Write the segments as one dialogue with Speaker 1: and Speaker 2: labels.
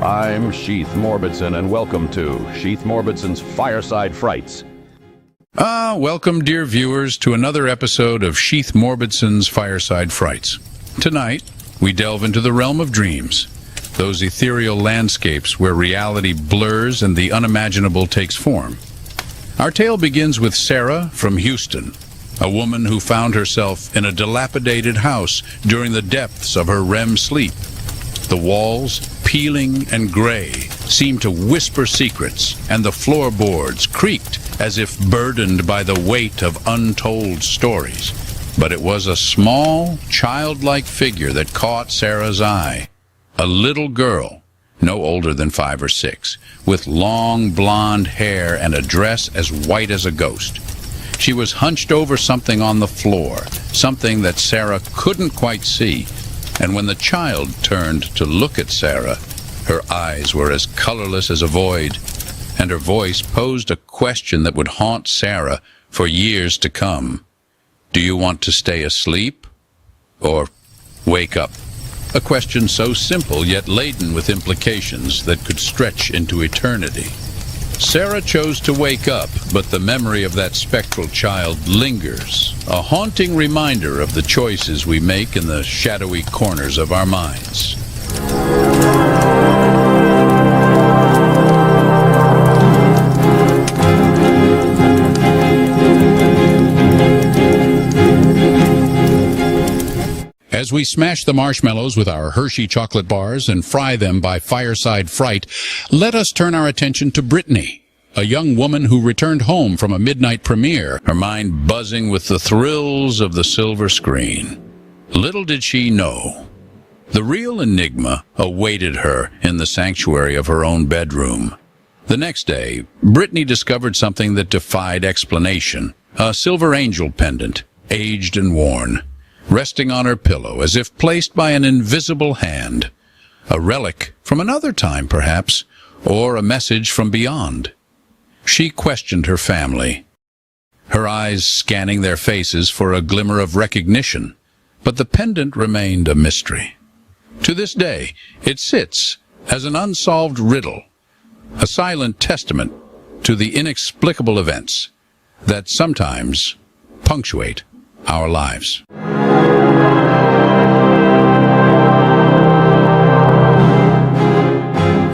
Speaker 1: I'm Sheath Morbidson, and welcome to Sheath Morbidson's Fireside Frights.
Speaker 2: Welcome, dear viewers, to another episode of Sheath Morbidson's Fireside Frights. Tonight, we delve into the realm of dreams, those ethereal landscapes where reality blurs and the unimaginable takes form. Our tale begins with Sarah from Houston, a woman who found herself in a dilapidated house during the depths of her REM sleep. The walls, peeling and gray, seemed to whisper secrets, and the floorboards creaked as if burdened by the weight of untold stories. But it was a small, childlike figure that caught Sarah's eye. A little girl, no older than 5 or 6, with long blonde hair and a dress as white as a ghost. She was hunched over something on the floor, something that Sarah couldn't quite see. And when the child turned to look at Sarah, her eyes were as colorless as a void, and her voice posed a question that would haunt Sarah for years to come. Do you want to stay asleep or wake up? A question so simple yet laden with implications that could stretch into eternity. Sarah chose to wake up, but the memory of that spectral child lingers, a haunting reminder of the choices we make in the shadowy corners of our minds. As we smash the marshmallows with our Hershey chocolate bars and fry them by Fireside Fright, let us turn our attention to Britney, a young woman who returned home from a midnight premiere, her mind buzzing with the thrills of the silver screen. Little did she know, the real enigma awaited her in the sanctuary of her own bedroom. The next day, Britney discovered something that defied explanation, a silver angel pendant, aged and worn, resting on her pillow as if placed by an invisible hand. A relic from another time, perhaps, or a message from beyond. She questioned her family, her eyes scanning their faces for a glimmer of recognition, but the pendant remained a mystery. To this day, it sits as an unsolved riddle, a silent testament to the inexplicable events that sometimes punctuate our lives.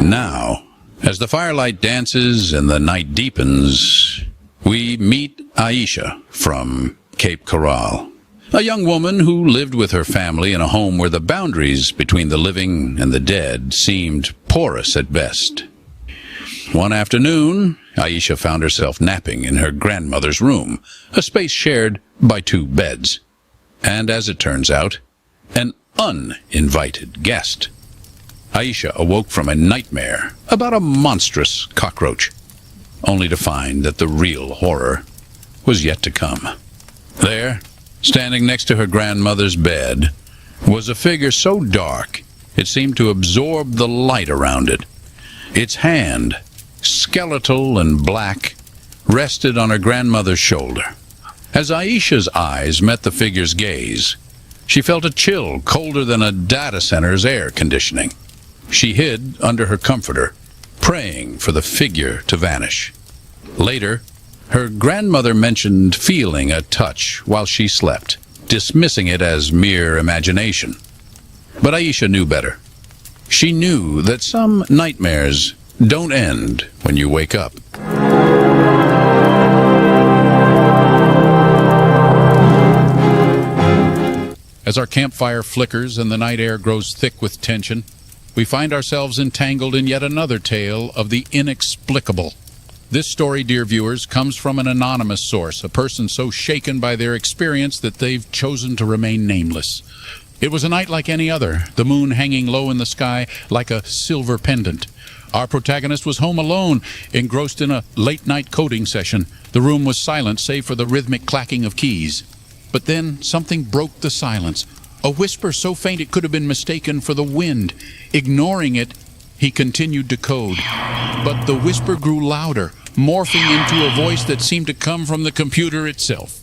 Speaker 2: Now, as the firelight dances and the night deepens, we meet Aisha from Cape Coral, a young woman who lived with her family in a home where the boundaries between the living and the dead seemed porous at best. One afternoon, Aisha found herself napping in her grandmother's room, a space shared by 2 beds. And as it turns out, an uninvited guest. Aisha awoke from a nightmare about a monstrous cockroach, only to find that the real horror was yet to come. There, standing next to her grandmother's bed, was a figure so dark it seemed to absorb the light around it. Its hand, skeletal and black, rested on her grandmother's shoulder. As Aisha's eyes met the figure's gaze, she felt a chill colder than a data center's air conditioning. She hid under her comforter, praying for the figure to vanish. Later, her grandmother mentioned feeling a touch while she slept, dismissing it as mere imagination. But Aisha knew better. She knew that some nightmares don't end when you wake up. As our campfire flickers and the night air grows thick with tension, we find ourselves entangled in yet another tale of the inexplicable. This story, dear viewers, comes from an anonymous source, a person so shaken by their experience that they've chosen to remain nameless. It was a night like any other, the moon hanging low in the sky like a silver pendant. Our protagonist was home alone, engrossed in a late-night coding session. The room was silent save for the rhythmic clacking of keys. But then something broke the silence, a whisper so faint it could have been mistaken for the wind. Ignoring it, he continued to code. But the whisper grew louder, morphing into a voice that seemed to come from the computer itself.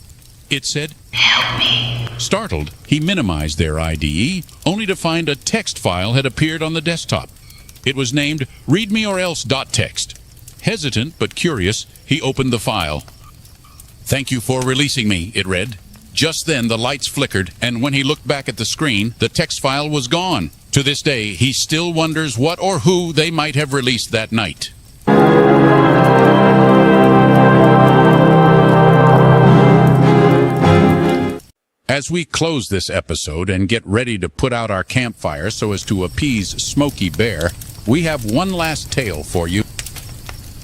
Speaker 2: It said, "Help me." Startled, he minimized their IDE, only to find a text file had appeared on the desktop. It was named readmeorelse.txt. Hesitant but curious, he opened the file. "Thank you for releasing me," it read. Just then, the lights flickered, and when he looked back at the screen, the text file was gone. To this day, he still wonders what or who they might have released that night. As we close this episode and get ready to put out our campfire so as to appease Smokey Bear, we have one last tale for you.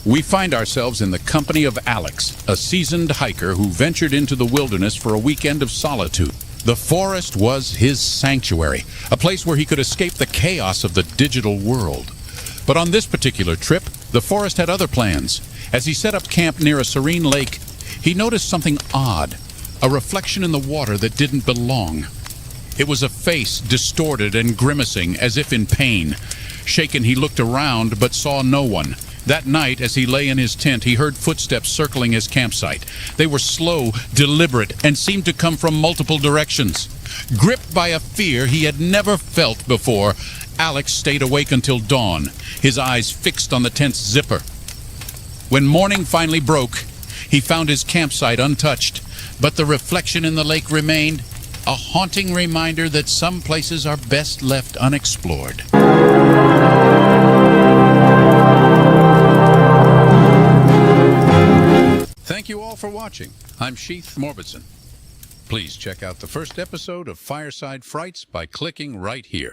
Speaker 2: We find ourselves in the company of Alex, a seasoned hiker who ventured into the wilderness for a weekend of solitude. The forest was his sanctuary, a place where he could escape the chaos of the digital world. But on this particular trip, the forest had other plans. As he set up camp near a serene lake, he noticed something odd, a reflection in the water that didn't belong. It was a face distorted and grimacing as if in pain. Shaken, he looked around but saw no one. That night, as he lay in his tent, he heard footsteps circling his campsite. They were slow, deliberate, and seemed to come from multiple directions. Gripped by a fear he had never felt before, Alex stayed awake until dawn, his eyes fixed on the tent's zipper. When morning finally broke, he found his campsite untouched, but the reflection in the lake remained, a haunting reminder that some places are best left unexplored. Thank you all for watching. I'm Sheath Morbidson. Please check out the first episode of Fireside Frights by clicking right here.